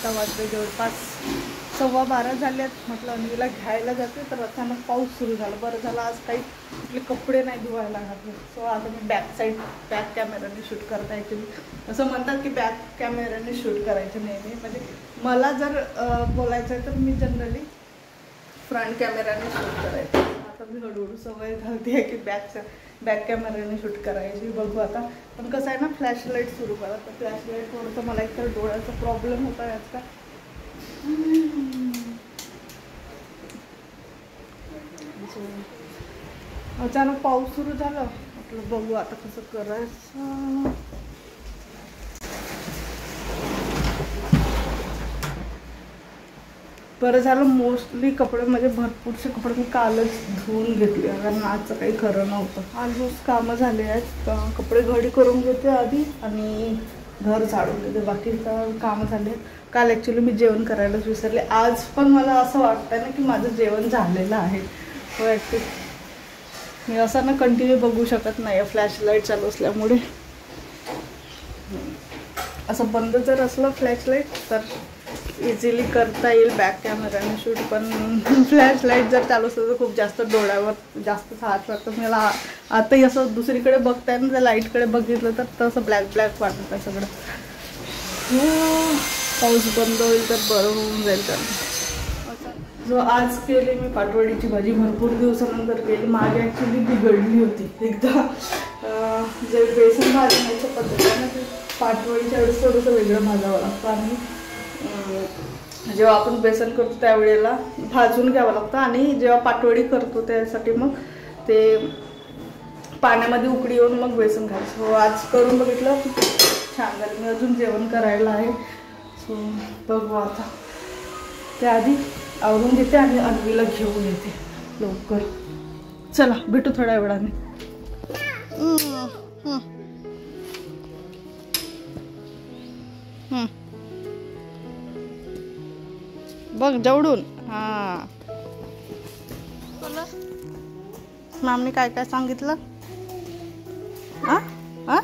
आता वाजले जवळपास 12:15 झालेत. म्हटलं अन्वीला घ्यायला जाते तर अचानक पाऊस सुरू झाला. बरं झालं आज काही आपले कपडे नाही धुवायला लागले. सो आता मी बॅक कॅमेराने शूट करता येते. असं म्हणतात की बॅक कॅमेराने शूट करायचं नेहमी. म्हणजे मला जर बोलायचं आहे तर मी जनरली फ्रंट कॅमेराने शूट करायचं. आता मी हळूहळू सवय घालते आहे की बॅक कॅमेराने शूट करायची. बघू आता. पण कसं आहे ना, फ्लॅशलाईट सुरू करा. तर फ्लॅशलाईट थोडंसं मला एकतर डोळ्याचा प्रॉब्लेम होता याचा. अचानक पाऊस सुरू झाला. म्हटलं बघू आता कसं करायचं. बरं झालं मोस्टली कपडे म्हणजे भरपूरसे कपडे मी कालच धुवून घेतले, कारण आजचं काही खरं नव्हतं. ऑलमोस्ट कामं झाले आहेत. कपडे घडी करून घेते आधी आणि घर झाडून घेते. बाकी कामं झाले. काल ॲक्च्युली मी जेवण करायलाच विसरले. आज पण मला असं वाटतं ना की माझं जेवण झालेलं आहे. हो ॲक्च्युली मी असं ना कंटिन्यू बघू शकत नाही फ्लॅशलाईट चालू असल्यामुळे. असं बंद जर असलं फ्लॅशलाईट तर इझिली करता येईल बॅक कॅमेराने शूट. पण फ्लॅशलाईट जर चालू असलं तर खूप जास्त डोळ्यावर जास्त हात वाटतं. मला आताही असं दुसरीकडे बघताय ना, लाईटकडे बघितलं तर तसं ब्लॅक वाटतं आहे सगळं. पाऊस बंद होईल तर बरं होऊन जाईल. तर जो आज केली मी पाटवडीची भाजी, भरपूर दिवसानंतर केली. मागे ॲक्च्युली बिघडली होती एकदा. जे बेसन भाजण्याच्या पद्धतीनं ते पाटवडीच्या वेळेस थोडंसं वेगळं भाजावं लागतं. आणि जेव्हा आपण बेसन करतो त्यावेळेला भाजून घ्यावं लागतं. आणि जेव्हा पाटवडी करतो त्यासाठी मग ते पाण्यामध्ये उकळी येऊन मग बेसन घालायचं. हो आज करून बघितलं, छान झालं. मी अजून जेवण करायला आहे. सो बघू आता. त्याआधी आवरून घेते आणि अन्वीला घेऊन येते लवकर. चला भेटू थोड्या वेळाने. बघ जवळून. हां मॅमने काय काय सांगितलं? हां हां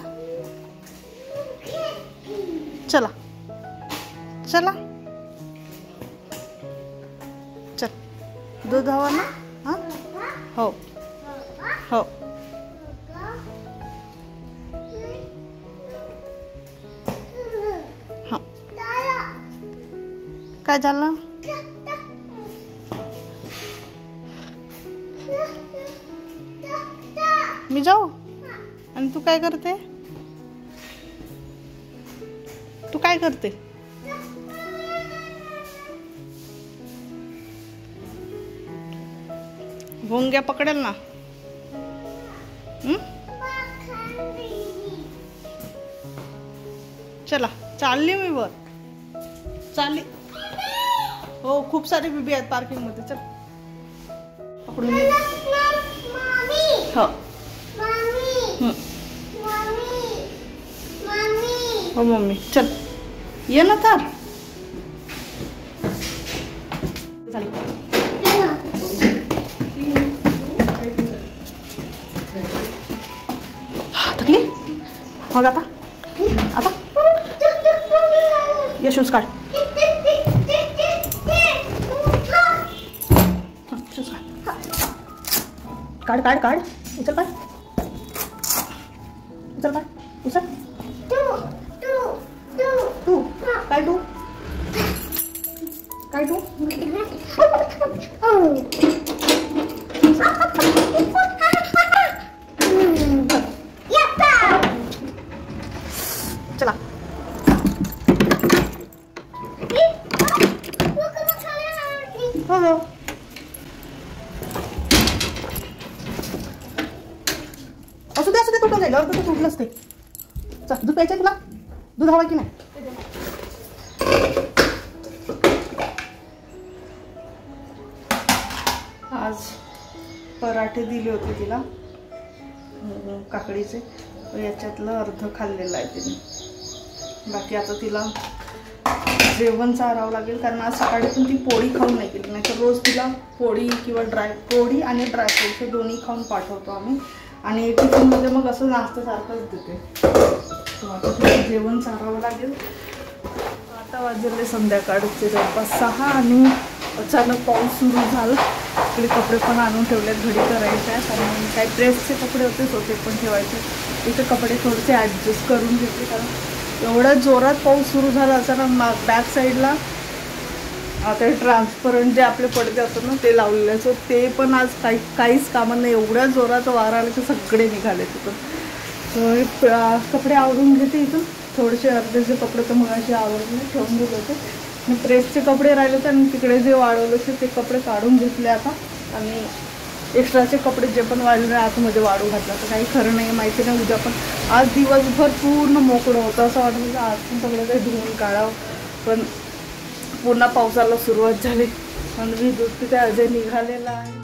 चला चला चल. दूध हवं ना? हां हो हो. हां काय झालं? मी जाऊ? आणि तू काय करते? तू काय करते? भोंग्या पकडेल ना. चला चालली मी वर. चालली. हो खूप सारे बिबी आहेत पार्किंग मध्ये. चल पकडून घे. हो हो मम्मी चल ये ना तर. थकली मग आता आता ये शूज काढ. शूज काढ काढ काढ. उचल काढ. उचल काढ. उचल. तू काय तू काय तू चला. हो हो असू दे तुटून जाईल. अर्ध तर तुटलंच ते. चल दूध प्यायचं तुला? दूध हवं की नाही? आज पराठे दिले होते तिला काकडीचे. याच्यातलं अर्ध खाल्लेलं आहे तिने. बाकी आता तिला जेवण चारावं लागेल, कारण आज सकाळी पण ती पोळी खाऊन नाही गेली. नाही तर रोज तिला पोळी किंवा पोळी आणि ड्रायफ्रूट हे दोन्ही खाऊन पाठवतो आम्ही. आणि टिफिनमध्ये मग असं नाश्त्यासारखंच देते. तर आता तिला जेवण चारावं लागेल. आता वाजले संध्याकाळचे जवळपास 6 आणि अचानक पाऊस सुरू झाला. इकडे कपडे पण आणून ठेवलेत, घडी करायच्या आहेत आणि काही प्रेसचे कपडे होते ते पण ठेवायचे. इथे कपडे थोडेसे ॲडजस्ट करून घेतले कारण एवढ्या जोरात पाऊस सुरू झाला अचानक. बॅक साईडला आता ट्रान्सपरंट जे आपले पडदे असतात ना ते लावलेले असो, ते पण आज काहीच कामं नाही. एवढ्या जोरात वारा आला की सगळे निघाले तिथून. तर कपडे आवरून घेते इथून. थोडेसे अर्धेचे कपडे तर मग असे आवरून ठेवून दिले होते आणि प्रेसचे कपडे राहिले होते आणि तिकडे जे वाढवले होते ते कपडे काढून घेतले आता. आणि एक्स्ट्राचे कपडे जे पण वाढले आतमध्ये वाढू घातला. तर काही खरं नाही, माहिती नाही उद्या पण. आज दिवसभर पूर्ण मोकळं होतं, असं वाटतं की आज पण सगळं काही धुवून काढावं, पण पुन्हा पावसाला सुरुवात झाली. आणि विद्युत तिथे अजय निघालेला आहे.